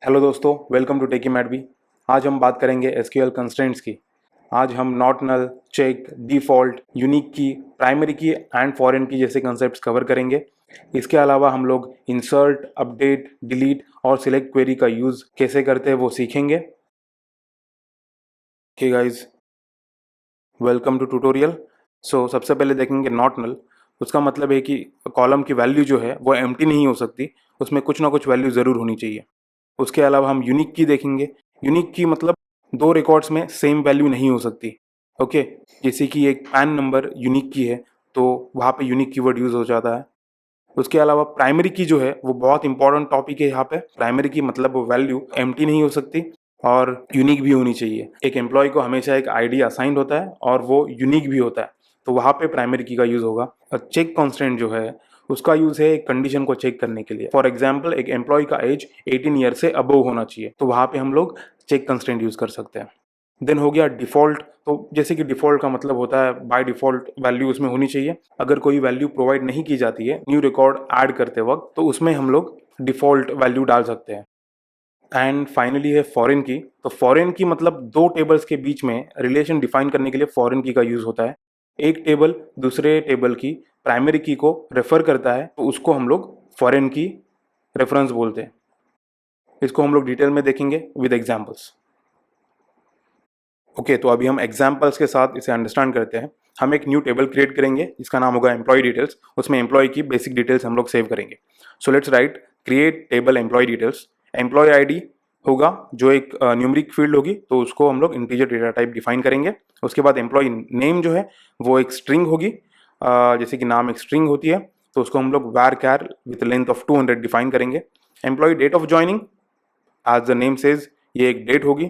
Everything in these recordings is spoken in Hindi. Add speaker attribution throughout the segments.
Speaker 1: हेलो दोस्तों, welcome to techie mat B. आज हम बात करेंगे एसक्यूएल कंस्ट्रेंट्स की। आज हम not null, check, default, unique key, primary key and foreign key जैसे कंसेप्ट्स कवर करेंगे। इसके अलावा हम लोग इंसर्ट, अपडेट, डिलीट और सिलेक्ट क्वेरी का यूज़ कैसे करते हैं वो सीखेंगे। Okay guys, welcome to tutorial. So सबसे पहले देखेंगे नॉट नल। उसका मतलब है कि कॉलम की वैल्यू जो है वो एम्प्टी नहीं हो सकती, उसमें कुछ ना कुछ वैल्यू ज़रूर होनी चाहिए। उसके अलावा हम यूनिक की देखेंगे। यूनिक की मतलब दो रिकॉर्ड्स में सेम वैल्यू नहीं हो सकती। ओके, जैसे कि एक पैन नंबर यूनिक की है तो वहाँ पे यूनिक कीवर्ड यूज़ हो जाता है। उसके अलावा प्राइमरी की जो है वो बहुत इंपॉर्टेंट टॉपिक है। यहाँ पे प्राइमरी की मतलब वो वैल्यू एम्प्टी नहीं हो सकती और यूनिक भी होनी चाहिए। एक एम्प्लॉय को हमेशा एक आईडी असाइंड होता है और वो यूनिक भी होता है, तो वहाँ पे प्राइमरी की का यूज़ होगा। और चेक कॉन्स्टेंट जो है उसका यूज़ है एक कंडीशन को चेक करने के लिए। फॉर एग्जाम्पल, एक एम्प्लॉय का एज 18 ईयर से अबव होना चाहिए, तो वहाँ पे हम लोग चेक कंस्टेंट यूज़ कर सकते हैं। देन हो गया डिफ़ॉल्ट। तो जैसे कि डिफ़ॉल्ट का मतलब होता है बाय डिफ़ॉल्ट वैल्यू उसमें होनी चाहिए। अगर कोई वैल्यू प्रोवाइड नहीं की जाती है न्यू रिकॉर्ड ऐड करते वक्त, तो उसमें हम लोग डिफ़ॉल्ट वैल्यू डाल सकते हैं। एंड फाइनली है फॉरेन की। तो फॉरेन की मतलब दो टेबल्स के बीच में रिलेशन डिफाइन करने के लिए फॉरेन की का यूज़ होता है। एक टेबल दूसरे टेबल की प्राइमरी की को रेफर करता है, तो उसको हम लोग फॉरेन की रेफरेंस बोलते हैं। इसको हम लोग डिटेल में देखेंगे विद एग्जांपल्स। ओके, तो अभी हम एग्जांपल्स के साथ इसे अंडरस्टैंड करते हैं। हम एक न्यू टेबल क्रिएट करेंगे, इसका नाम होगा एम्प्लॉय डिटेल्स। उसमें एम्प्लॉय की बेसिक डिटेल्स हम लोग सेव करेंगे। So let's write create table employee details. Employee ID होगा जो एक न्यूमरिक फील्ड होगी, तो उसको हम लोग इंटीजर डेटा टाइप डिफाइन करेंगे। उसके बाद एम्प्लॉय नेम जो है वो एक स्ट्रिंग होगी। जैसे कि नाम एक स्ट्रिंग होती है, तो उसको हम लोग var char with length of 200 define करेंगे। Employee date of joining, as the name says, ये एक डेट होगी।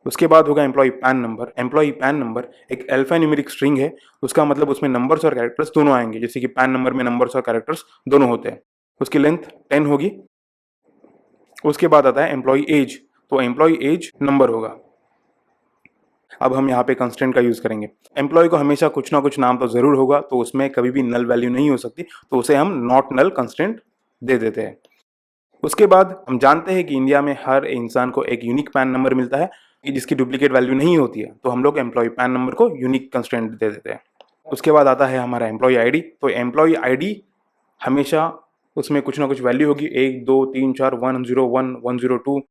Speaker 1: उसके बाद होगा employee PAN number. Employee PAN number एक अल्फा न्यूमेरिक स्ट्रिंग है, उसका मतलब उसमें नंबर्स और कैरेक्टर्स दोनों आएंगे, जैसे कि पैन नंबर में नंबर्स और कैरेक्टर्स दोनों होते हैं। उसकी लेंथ 10 होगी। उसके बाद आता है एम्प्लॉय एज। तो एम्प्लॉय एज नंबर होगा। अब हम यहाँ पे कंस्टेंट का यूज करेंगे। एम्प्लॉय को हमेशा कुछ ना कुछ नाम तो जरूर होगा, तो उसमें कभी भी नल वैल्यू नहीं हो सकती, तो उसे हम नॉट नल कंस्टेंट दे देते हैं। उसके बाद हम जानते हैं कि इंडिया में हर इंसान को एक यूनिक पैन नंबर मिलता है जिसकी डुप्लीकेट वैल्यू नहीं होती है, तो हम लोग एम्प्लॉय पैन नंबर को यूनिक कंस्टेंट दे देते हैं। उसके बाद आता है हमारा एम्प्लॉय आईडी। तो एम्प्लॉय आईडी हमेशा उसमें कुछ ना कुछ वैल्यू होगी, 1 2 3 4 101 102,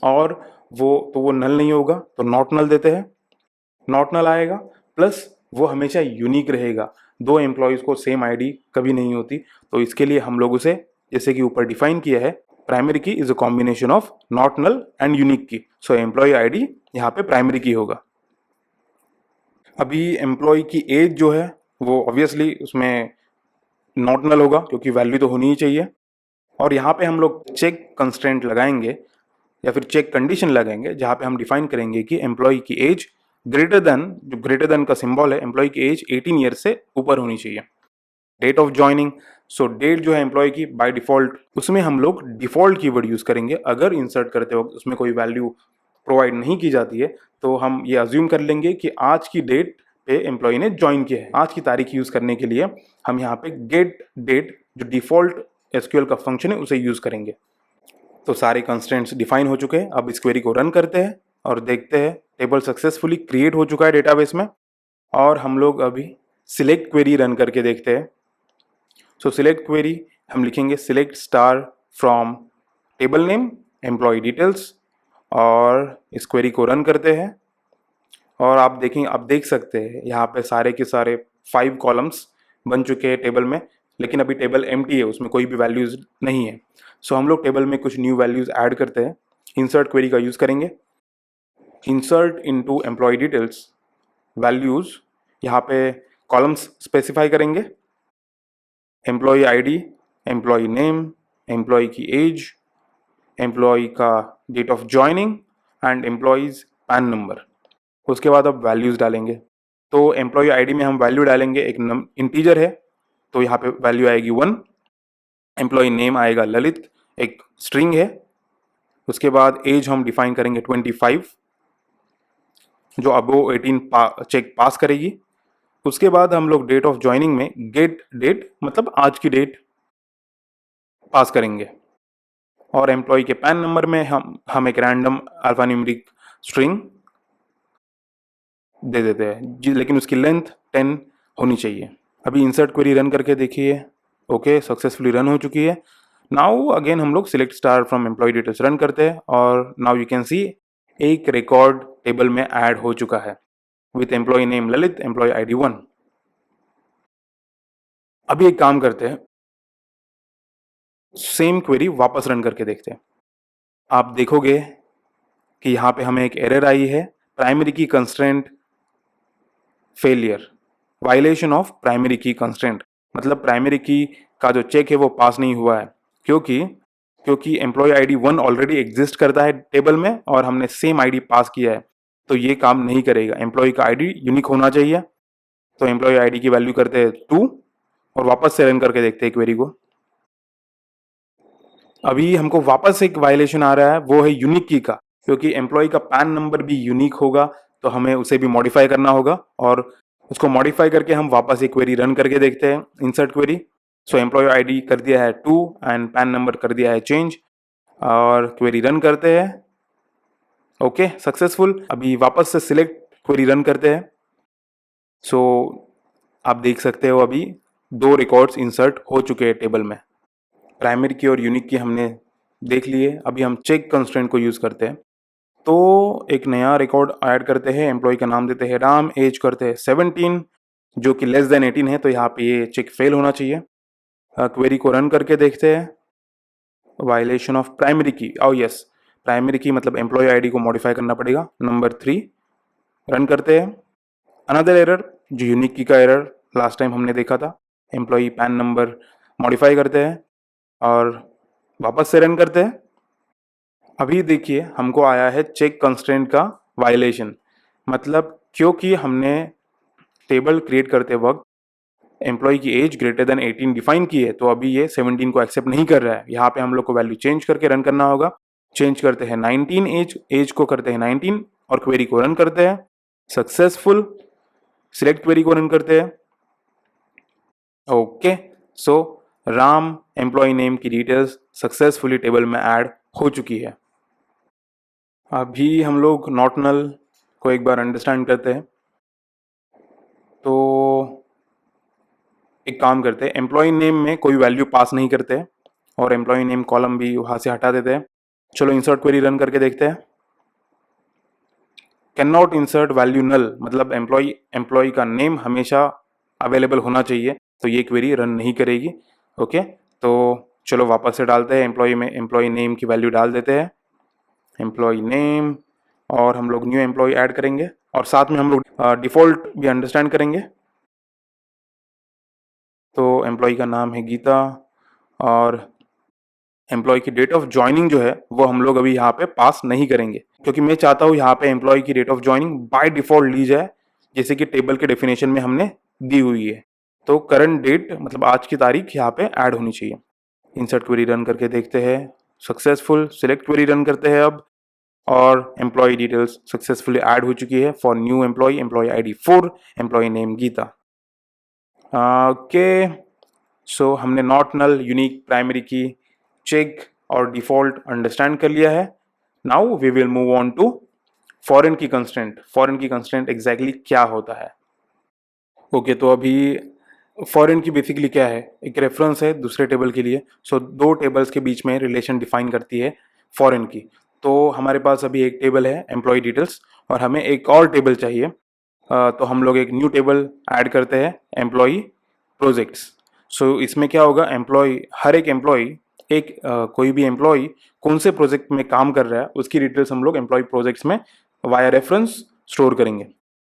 Speaker 1: और वो नल नहीं होगा तो नॉट नल देते हैं। नॉट नल आएगा, प्लस वो हमेशा यूनिक रहेगा। दो एम्प्लॉयज़ को सेम आईडी कभी नहीं होती, तो इसके लिए हम लोग उसे जैसे कि ऊपर डिफाइन किया है, primary key is a combination of not null and unique key. So employ ID यहाँ पे प्राइमरी की होगा। अभी एम्प्लॉय की एज जो है वो ऑब्वियसली उसमें नॉट नल होगा, क्योंकि वैल्यू तो होनी ही चाहिए। और यहाँ पे हम लोग चेक कंस्ट्रेंट लगाएंगे या फिर चेक कंडीशन लगाएंगे, जहाँ पे हम डिफाइन करेंगे कि एम्प्लॉय की एज ग्रेटर देन, जो ग्रेटर देन का सिंबल है, एम्प्लॉय की एज 18 ईयर से ऊपर होनी चाहिए। Date of joining, so date जो है एम्प्लॉय की बाय डिफॉल्ट, उसमें हम लोग डिफॉल्ट कीवर्ड यूज करेंगे। अगर इंसर्ट करते वक्त उसमें कोई वैल्यू प्रोवाइड नहीं की जाती है, तो हम ये अज्यूम कर लेंगे कि आज की डेट पे एम्प्लॉय ने ज्वाइन किया है। आज की तारीख यूज करने के लिए हम यहाँ पे गेट डेट, जो डिफॉल्ट एसक्यूएल का फंक्शन है, उसे यूज करेंगे। तो सारे कंस्ट्रेंट्स डिफाइन हो चुके हैं। अब इस क्वेरी को रन करते हैं और देखते हैं टेबल सक्सेसफुली क्रिएट हो चुका है डेटाबेस में। और हम लोग अभी सिलेक्ट क्वेरी रन करके देखते हैं। सो सिलेक्ट क्वेरी हम लिखेंगे select star from table name employee details, और इस क्वेरी को रन करते हैं। और आप देख सकते हैं यहाँ पे सारे के सारे 5 कॉलम्स बन चुके हैं टेबल में, लेकिन अभी टेबल एम्प्टी है, उसमें कोई भी वैल्यूज नहीं है। सो हम लोग टेबल में कुछ न्यू वैल्यूज ऐड करते हैं। इंसर्ट क्वेरी का यूज करेंगे। Insert into employee details values, यहाँ पे कॉलम्स स्पेसिफाई करेंगे। Employee ID, employ name, employee की एज, एम्प्लॉय का date of joining and employee's PAN number. उसके बाद अब वैल्यूज डालेंगे। तो एम्प्लॉय आईडी में हम वैल्यू डालेंगे, एक इंटीजर है तो यहाँ पे वैल्यू आएगी 1। एम्प्लॉय नेम आएगा ललित, एक स्ट्रिंग है। उसके बाद एज हम डिफाइन करेंगे 25, जो अबो 18 चेक पास करेगी। उसके बाद हम लोग डेट ऑफ ज्वाइनिंग में गेट डेट मतलब आज की डेट पास करेंगे। और एम्प्लॉय के पैन नंबर में हम एक रैंडम अल्फान्यूमेरिक स्ट्रिंग दे देते हैं जी, लेकिन उसकी लेंथ 10 होनी चाहिए। अभी इंसर्ट क्वेरी रन करके देखिए। ओके, सक्सेसफुली रन हो चुकी है। नाउ अगेन हम लोग select star from employ details run करते हैं और नाउ यू कैन सी एक रिकॉर्ड टेबल में ऐड हो चुका है with employee name Lalit, employee ID 1। अभी एक काम करते हैं, सेम क्वेरी वापस रन करके देखते हैं। आप देखोगे कि यहाँ पे हमें एक एरर आई है, प्राइमरी की constraint failure, violation of primary की कंस्ट्रेंट, मतलब प्राइमरी की का जो चेक है वो पास नहीं हुआ है, क्योंकि क्योंकि एम्प्लॉय आईडी 1 ऑलरेडी एग्जिस्ट करता है टेबल में और हमने सेम आईडी पास किया है, तो ये काम नहीं करेगा। एम्प्लॉय का आईडी यूनिक होना चाहिए। तो एम्प्लॉय आईडी की वैल्यू करते हैं 2 और वापस से रन करके देखते हैं क्वेरी को। अभी हमको वापस एक वायलेशन आ रहा है, वो है यूनिक की का, क्योंकि एम्प्लॉय का पैन नंबर भी यूनिक होगा तो हमें उसे भी मॉडिफाई करना होगा और उसको मॉडिफाई करके हम वापस एक क्वेरी रन करके देखते हैं, इंसर्ट क्वेरी। सो एम्प्लॉय आईडी कर दिया है 2 एंड पैन नंबर कर दिया है चेंज और क्वेरी रन करते हैं। Okay, successful. अभी वापस से सिलेक्ट क्वेरी रन करते हैं। सो आप देख सकते हो अभी 2 रिकॉर्ड्स इंसर्ट हो चुके हैं टेबल में। प्राइमरी की और यूनिक की हमने देख लिए। अभी हम चेक कंस्ट्रेंट को यूज़ करते हैं। तो एक नया रिकॉर्ड ऐड करते हैं, एम्प्लॉय का नाम देते हैं राम, एज करते हैं 17 जो कि लेस देन 18 है, तो यहाँ पे ये चेक फेल होना चाहिए। क्वेरी को रन करके देखते हैं। वायलेशन ऑफ प्राइमरी की, ओ यस, प्राइमरी की मतलब एम्प्लॉय आईडी को मॉडिफाई करना पड़ेगा, नंबर 3। रन करते हैं। अनदर एरर, जो यूनिक की का एरर लास्ट टाइम हमने देखा था। एम्प्लॉय पैन नंबर मॉडिफाई करते हैं और वापस से रन करते हैं। अभी देखिए हमको आया है चेक कंस्ट्रेंट का वायलेशन, मतलब क्योंकि हमने टेबल क्रिएट करते वक्त एम्प्लॉय की एज ग्रेटर देन 18 डिफाइन की है, तो अभी ये 17 को एक्सेप्ट नहीं कर रहा है। यहाँ पे हम लोग को वैल्यू चेंज करके रन करना होगा। चेंज करते हैं 19 एज को करते हैं 19 और क्वेरी को रन करते हैं। सक्सेसफुल। सिलेक्ट क्वेरी को रन करते हैं। ओके, सो राम एम्प्लॉय नेम की डिटेल्स सक्सेसफुली टेबल में ऐड हो चुकी है। अभी हम लोग नॉट नल को एक बार अंडरस्टैंड करते हैं। तो एक काम करते हैं, एम्प्लॉय नेम में कोई वैल्यू पास नहीं करते और एम्प्लॉय नेम कॉलम भी वहाँ से हटा देते हैं। चलो इंसर्ट क्वेरी रन करके देखते हैं। कैन नॉट इंसर्ट वैल्यू नल, मतलब एम्प्लॉय का नेम हमेशा अवेलेबल होना चाहिए, तो ये क्वेरी रन नहीं करेगी। ओके, तो चलो वापस से डालते हैं, एम्प्लॉय में एम्प्लॉय नेम की वैल्यू डाल देते हैं, एम्प्लॉय नेम, और हम लोग न्यू एम्प्लॉय ऐड करेंगे और साथ में हम लोग डिफ़ॉल्ट भी अंडरस्टैंड करेंगे। तो एम्प्लॉय का नाम है गीता और एम्प्लॉय की डेट ऑफ ज्वाइनिंग जो है वो हम लोग अभी यहाँ पे पास नहीं करेंगे, क्योंकि मैं चाहता हूँ यहाँ पे एम्प्लॉय की date of joining by default ली जाए, जैसे कि टेबल के डेफिनेशन में हमने दी हुई है। तो करंट डेट मतलब आज की तारीख यहाँ पे ऐड होनी चाहिए। इंसर्ट क्वेरी रन करके देखते हैं। सक्सेसफुल। सिलेक्ट क्वेरी रन करते हैं अब और एम्प्लॉय डिटेल्स सक्सेसफुली ऐड हो चुकी है for new employee, employee ID 4, employee name Geeta. Okay, so हमने not null, unique, primary key, check और डिफॉल्ट अंडरस्टैंड कर लिया है। Now we will move on to foreign key constraint. Foreign key constraint exactly क्या होता है? ओके, तो अभी फॉरेन की बेसिकली क्या है, एक रेफरेंस है दूसरे टेबल के लिए। सो दो टेबल्स के बीच में रिलेशन डिफाइन करती है फॉरेन की। तो हमारे पास अभी एक टेबल है एम्प्लॉय डिटेल्स और हमें एक और टेबल चाहिए। तो हम लोग एक न्यू टेबल ऐड करते हैं, एम्प्लॉय प्रोजेक्ट्स। सो इसमें क्या होगा, एम्प्लॉय, हर एक एम्प्लॉय, एक कोई भी एम्प्लॉय कौन से प्रोजेक्ट में काम कर रहा है उसकी डिटेल्स हम लोग एम्प्लॉय प्रोजेक्ट्स में वाया रेफरेंस स्टोर करेंगे।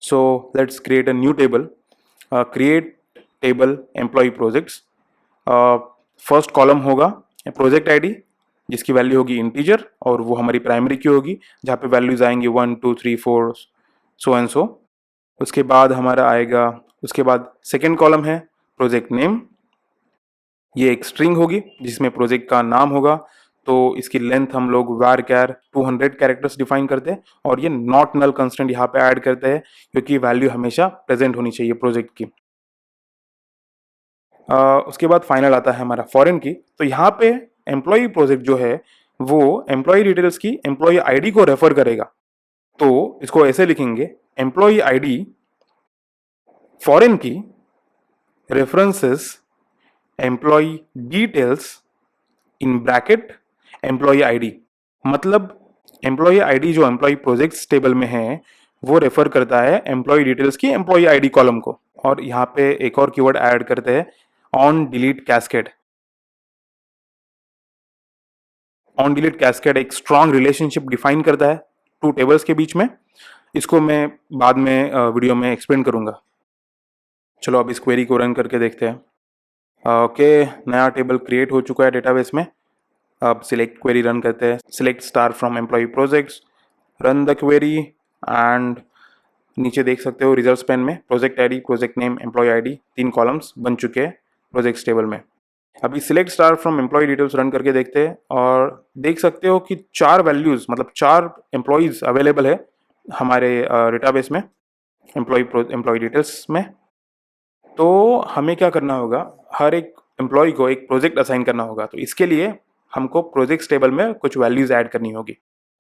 Speaker 1: So let's create a new table. Create table employee projects. First column होगा प्रोजेक्ट आईडी जिसकी वैल्यू होगी इंटीजर और वो हमारी प्राइमरी की होगी, जहाँ पे वैल्यूज आएंगी 1 2 3 4 सो एंड सो। उसके बाद हमारा आएगा, उसके बाद सेकेंड कॉलम है प्रोजेक्ट नेम। ये एक स्ट्रिंग होगी जिसमें प्रोजेक्ट का नाम होगा, तो इसकी लेंथ हम लोग var char 200 कैरेक्टर्स डिफाइन करते हैं और ये नॉट नल कंस्टेंट यहाँ पे ऐड करते हैं क्योंकि वैल्यू हमेशा प्रेजेंट होनी चाहिए प्रोजेक्ट की। उसके बाद फाइनल आता है हमारा फॉरेन की। तो यहाँ पे एम्प्लॉय प्रोजेक्ट जो है वो एम्प्लॉय डिटेल्स की एम्प्लॉय आईडी को रेफर करेगा। तो इसको ऐसे लिखेंगे, employee ID foreign key references employee details in bracket employee ID. मतलब एम्प्लॉय आईडी जो एम्प्लॉय प्रोजेक्ट्स टेबल में है वो रेफर करता है एम्प्लॉय डिटेल्स की एम्प्लॉय आईडी कॉलम को। और यहाँ पे एक और कीवर्ड ऐड करते हैं, on delete cascade. On delete cascade एक स्ट्रॉन्ग रिलेशनशिप डिफाइन करता है टू टेबल्स के बीच में। इसको मैं बाद में वीडियो में एक्सप्लेन करूंगा। चलो अब इस क्वेरी को रन करके देखते हैं। ओके, नया टेबल क्रिएट हो चुका है डेटाबेस में। अब सिलेक्ट क्वेरी रन करते हैं। Select star from employee projects, run the query and नीचे देख सकते हो रिजल्ट्स पैन में project ID, project name, employee ID, 3 columns बन चुके हैं प्रोजेक्ट्स टेबल में। अभी select star from employ details run करके देखते हैं और देख सकते हो कि 4 वैल्यूज मतलब 4 एम्प्लॉयज अवेलेबल है हमारे डेटाबेस में एम्प्लॉय डिटेल्स में। तो हमें क्या करना होगा, हर एक एम्प्लॉय को एक प्रोजेक्ट असाइन करना होगा। तो इसके लिए हमको प्रोजेक्ट्स टेबल में कुछ वैल्यूज ऐड करनी होगी।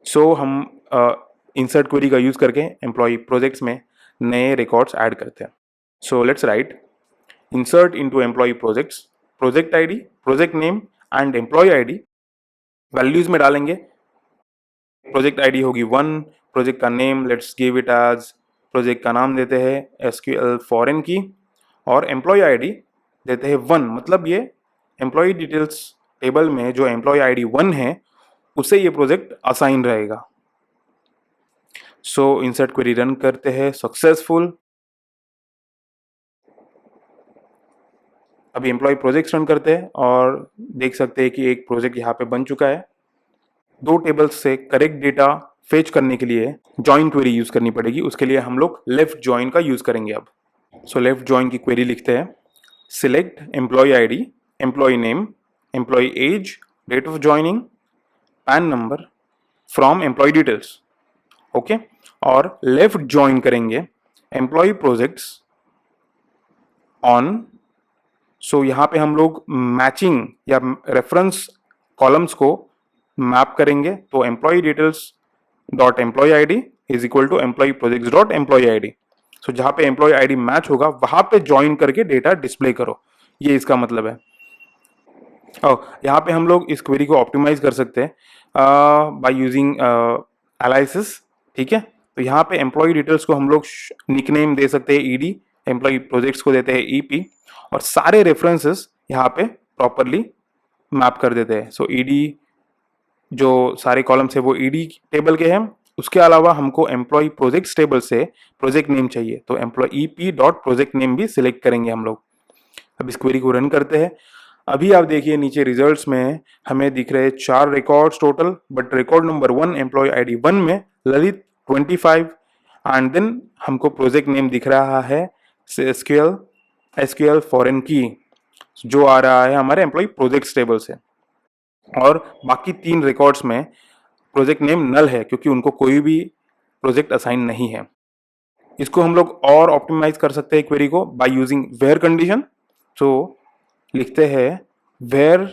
Speaker 1: सो हम इंसर्ट क्वेरी का यूज करके एम्प्लॉय प्रोजेक्ट्स में नए रिकॉर्ड्स ऐड करते हैं। So let's write insert into employee projects, project ID, project name and employee ID values में डालेंगे। प्रोजेक्ट आईडी होगी 1, प्रोजेक्ट का name let's give it as, project का नाम देते हैं एसक्यूएल फॉरेन की, और एम्प्लॉय आईडी देते हैं 1। मतलब ये एम्प्लॉय डिटेल्स टेबल में जो एम्प्लॉय आईडी 1 है उसे ये प्रोजेक्ट असाइन रहेगा। सो इंसर्ट क्वेरी रन करते हैं, सक्सेसफुल। अभी एम्प्लॉय प्रोजेक्ट्स रन करते हैं और देख सकते हैं कि एक प्रोजेक्ट यहाँ पे बन चुका है। 2 टेबल्स से करेक्ट डेटा फेच करने के लिए जॉइन क्वेरी यूज करनी पड़ेगी। उसके लिए हम लोग लेफ्ट जॉइन का यूज करेंगे अब। सो लेफ्ट जॉइन की क्वेरी लिखते हैं, select employ ID, employ name, employ age, date of joining, PAN number from employ details. Okay, और लेफ्ट जॉइन करेंगे एम्प्लॉय प्रोजेक्ट्स ऑन। सो यहाँ पे हम लोग मैचिंग या रेफरेंस कॉलम्स को मैप करेंगे। तो employee details dot employee ID is equal to employee projects dot employee ID. So जहाँ पे एम्प्लॉय आईडी मैच होगा वहां पे ज्वाइन करके डेटा डिस्प्ले करो, ये इसका मतलब है। यहाँ पे हम लोग इस क्वेरी को ऑप्टिमाइज कर सकते हैं बाय यूजिंग एनालिसिस। ठीक है, तो यहाँ पे एम्प्लॉय डिटेल्स को हम लोग निकनेम दे सकते हैं ईडी, एम्प्लॉय प्रोजेक्ट्स को देते हैं ईपी, और सारे रेफरेंसेस यहाँ पे प्रॉपरली मैप कर देते हैं। सो ईडी जो सारे कॉलम्स है वो ईडी टेबल के हैं। उसके अलावा हमको एम्प्लॉय प्रोजेक्ट्स टेबल से प्रोजेक्ट नेम चाहिए, तो employ EP dot project name भी सिलेक्ट करेंगे हम लोग। अब इस क्वेरी को रन करते हैं। अभी आप देखिए नीचे रिजल्ट्स में हमें दिख रहे 4 records total, but record number 1 employ ID 1 में ललित 25 एंड देन हमको प्रोजेक्ट नेम दिख रहा है एसक्यूएल फॉरेन की, जो आ रहा है हमारे एम्प्लॉय प्रोजेक्ट्स टेबल से। और बाकी 3 रिकॉर्ड्स में प्रोजेक्ट नेम नल है क्योंकि उनको कोई भी प्रोजेक्ट असाइन नहीं है। इसको हम लोग और ऑप्टिमाइज कर सकते हैं क्वेरी को बाय यूजिंग वेयर कंडीशन। तो लिखते हैं where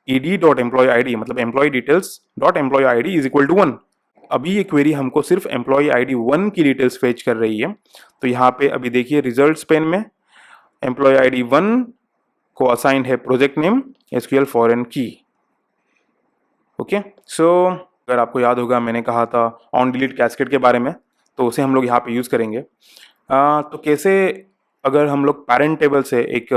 Speaker 1: ED dot employee ID मतलब employee details dot employee ID is equal to 1। अभी ये क्वेरी हमको सिर्फ एम्प्लॉय आईडी 1 की डिटेल्स फेच कर रही है। तो यहाँ पे अभी देखिए रिजल्ट्स पेन में एम्प्लॉय आईडी 1 को असाइन है प्रोजेक्ट नेम एसक्यूएल फॉरेन की। ओके, सो अगर आपको याद होगा मैंने कहा था ऑन डिलीट कैस्केड के बारे में, तो उसे हम लोग यहाँ पे यूज़ करेंगे। तो कैसे, अगर हम लोग पैरेंट टेबल से एक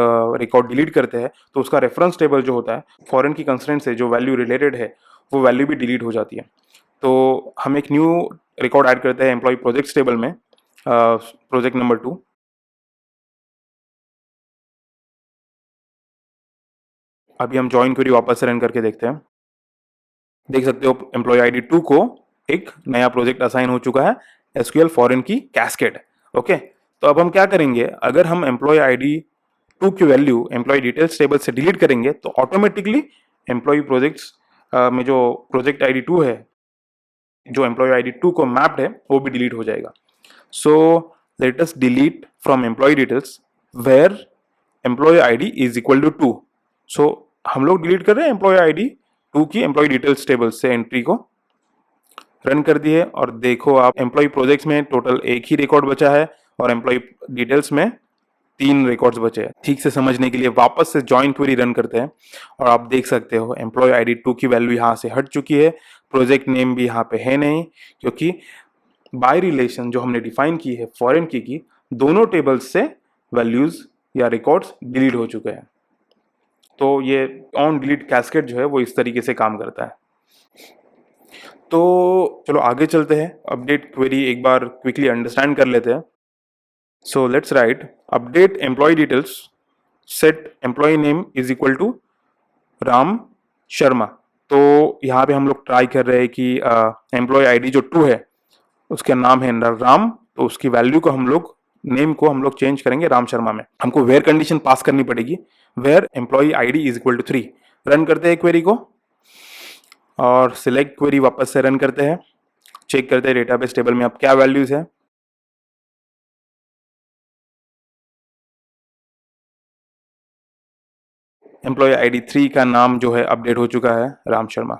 Speaker 1: रिकॉर्ड डिलीट करते हैं तो उसका रेफरेंस टेबल जो होता है फॉरेन की कंस्ट्रेंट से जो वैल्यू रिलेटेड है वो वैल्यू भी डिलीट हो जाती है। तो हम एक न्यू रिकॉर्ड ऐड करते हैं एम्प्लॉय प्रोजेक्ट्स टेबल में, प्रोजेक्ट नंबर 2। अभी हम जॉइन क्वेरी वापस से रन करके देखते हैं। देख सकते हो एम्प्लॉय आईडी 2 को एक नया प्रोजेक्ट असाइन हो चुका है एसक्यूएल फॉरेन की कैस्केड। ओके, तो अब हम क्या करेंगे, अगर हम एम्प्लॉय आईडी 2 की वैल्यू एम्प्लॉय डिटेल्स टेबल से डिलीट करेंगे तो ऑटोमेटिकली एम्प्लॉय प्रोजेक्ट्स में जो प्रोजेक्ट आईडी 2 है, जो एम्प्लॉय आईडी 2 को मैप्ड है, वो भी डिलीट हो जाएगा। So let us delete from employ details where employ ID is equal to 2। So हम लोग डिलीट कर रहे हैं एम्प्लॉय आईडी टू की एम्प्लॉय डिटेल्स टेबल से एंट्री को रन कर दिए और देखो आप एम्प्लॉय प्रोजेक्ट्स में टोटल एक ही रिकॉर्ड बचा है और एम्प्लॉय डिटेल्स में 3 रिकॉर्ड्स बचे हैं। ठीक से समझने के लिए वापस से जॉइन क्वेरी रन करते हैं और आप देख सकते हो एम्प्लॉय आईडी 2 की वैल्यू यहाँ से हट चुकी है, प्रोजेक्ट नेम भी यहाँ पे है नहीं, क्योंकि बाय रिलेशन जो हमने डिफाइन की है फॉरेन की दोनों टेबल्स से वैल्यूज या रिकॉर्ड्स डिलीट हो चुके हैं। तो ये ऑन डिलीट कैस्केड जो है वो इस तरीके से काम करता है। तो चलो आगे चलते हैं, अपडेट क्वेरी एक बार क्विकली अंडरस्टैंड कर लेते हैं। So let's write update employ details set employ name is equal to Ram Sharma. तो यहाँ पे हम लोग ट्राई कर रहे हैं कि एम्प्लॉय आईडी जो 2 है उसका नाम है राम, तो उसकी वैल्यू को हम लोग नेम को हम लोग चेंज करेंगे राम शर्मा में। हमको वेयर कंडीशन पास करनी पड़ेगी, where employ ID is equal to 3। Run करते हैं क्वेरी को और सिलेक्ट क्वेरी वापस से रन करते हैं, चेक करते हैं डेटाबेस टेबल में अब क्या वैल्यूज है। एम्प्लॉय आईडी 3 का नाम जो है अपडेट हो चुका है राम शर्मा।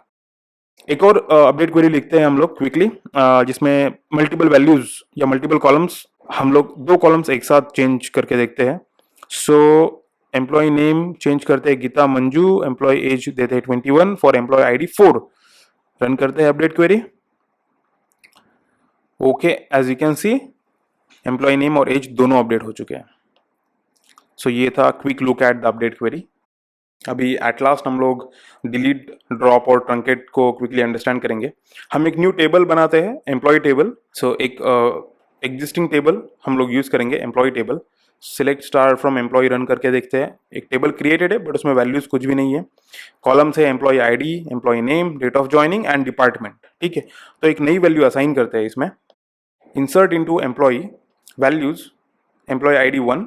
Speaker 1: एक और अपडेट क्वेरी लिखते हैं हम लोग क्विकली, जिसमें मल्टीपल वैल्यूज या मल्टीपल कॉलम्स, हम लोग 2 कॉलम्स एक साथ चेंज करके देखते हैं। सो एम्प्लॉय नेम चेंज करते हैं गीता मंजू, एम्प्लॉय एज देते हैं 21 फॉर एम्प्लॉय आईडी 4। रन करते हैं update query. Okay, as you can see employ name और एज दोनों अपडेट हो चुके हैं। सो ये था quick look at the update query. अभी एट लास्ट हम लोग डिलीट, ड्रॉप और ट्रंकेट को क्विकली अंडरस्टैंड करेंगे। हम एक न्यू टेबल बनाते हैं, एम्प्लॉय टेबल। सो एक एग्जिस्टिंग टेबल हम लोग यूज करेंगे, employ table. Select star from employ run करके देखते हैं। एक टेबल क्रिएटेड है बट उसमें वैल्यूज कुछ भी नहीं है। कॉलम्स है employ ID, employ name, date of joining and department. ठीक है, तो एक नई वैल्यू असाइन करते हैं इसमें। Insert into employ values employ ID 1।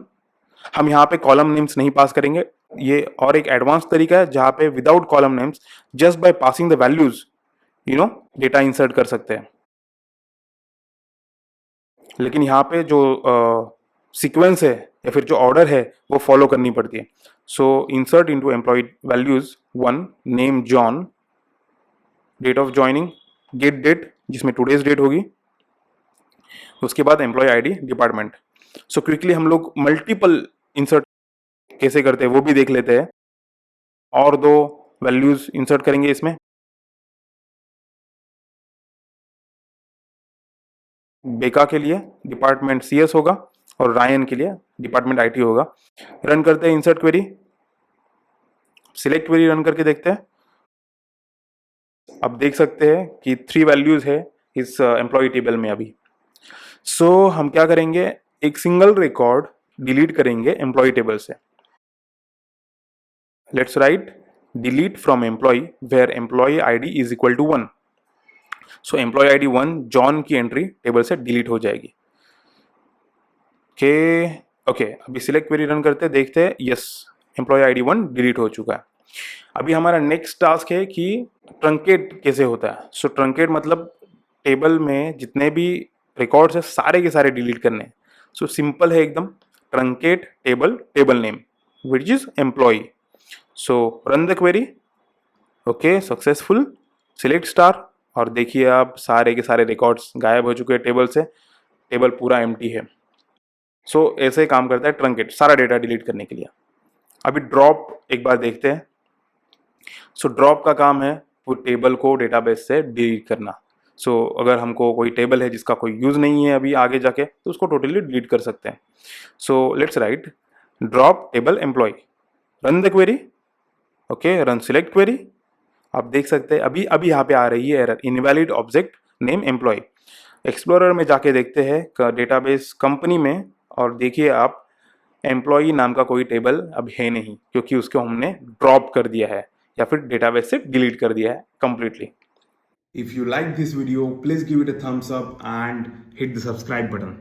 Speaker 1: हम यहाँ पे कॉलम नेम्स नहीं पास करेंगे, ये और एक एडवांस तरीका है जहां पे without column names just by passing the values data insert कर सकते हैं। लेकिन यहाँ पे जो सीक्वेंस है या फिर जो ऑर्डर है वो फॉलो करनी पड़ती है। So insert into employ values 1, name John, date of joining, get date जिसमें टुडेज डेट होगी, उसके बाद employee ID, department. So quickly हम लोग मल्टीपल इंसर्ट कैसे करते हैं वो भी देख लेते हैं। और 2 वैल्यूज इंसर्ट करेंगे इसमें। बेका के लिए डिपार्टमेंट सीएस होगा और रायन के लिए डिपार्टमेंट आईटी होगा। रन करते हैं insert query, select query run करके देखते हैं। अब देख सकते हैं कि 3 वैल्यूज है इस एम्प्लॉय टेबल में अभी। सो हम क्या करेंगे, एक सिंगल रिकॉर्ड डिलीट करेंगे एम्प्लॉय टेबल से। Let's write delete from employ where employ ID is equal to 1। So employ ID 1 John की एंट्री टेबल से डिलीट हो जाएगी। ओके, अभी सिलेक्ट क्वेरी रन करते हैं, देखते हैं यस एम्प्लॉय आईडी 1 डिलीट हो चुका है। अभी हमारा नेक्स्ट टास्क है कि ट्रंकेट कैसे होता है। सो ट्रंकेट मतलब टेबल में जितने भी रिकॉर्ड्स है सारे के सारे डिलीट करने। सो सिंपल है एकदम, truncate table name which is employ. So run the query. Okay, successful. Select star और देखिए आप सारे के सारे रिकॉर्ड्स गायब हो चुके हैं टेबल से, टेबल पूरा एम्प्टी है। सो ऐसे काम करता है ट्रंकेट, सारा डेटा डिलीट करने के लिए। अभी ड्रॉप एक बार देखते हैं। सो ड्रॉप का काम है वो टेबल को डेटाबेस से डिलीट करना। सो अगर हमको कोई टेबल है जिसका कोई यूज नहीं है अभी आगे जाके, तो उसको टोटली डिलीट कर सकते हैं। So let's write drop table employ, run the query. Okay, run select query. आप देख सकते हैं अभी अभी यहाँ पे आ रही है error, invalid object name employ. Explorer में जाके देखते हैं डेटाबेस कंपनी में और देखिए आप एम्प्लॉई नाम का कोई टेबल अब है नहीं, क्योंकि उसको हमने ड्रॉप कर दिया है या फिर डेटाबेस से डिलीट कर दिया है completely.
Speaker 2: If you like this video, please give it a thumbs up and hit the subscribe button.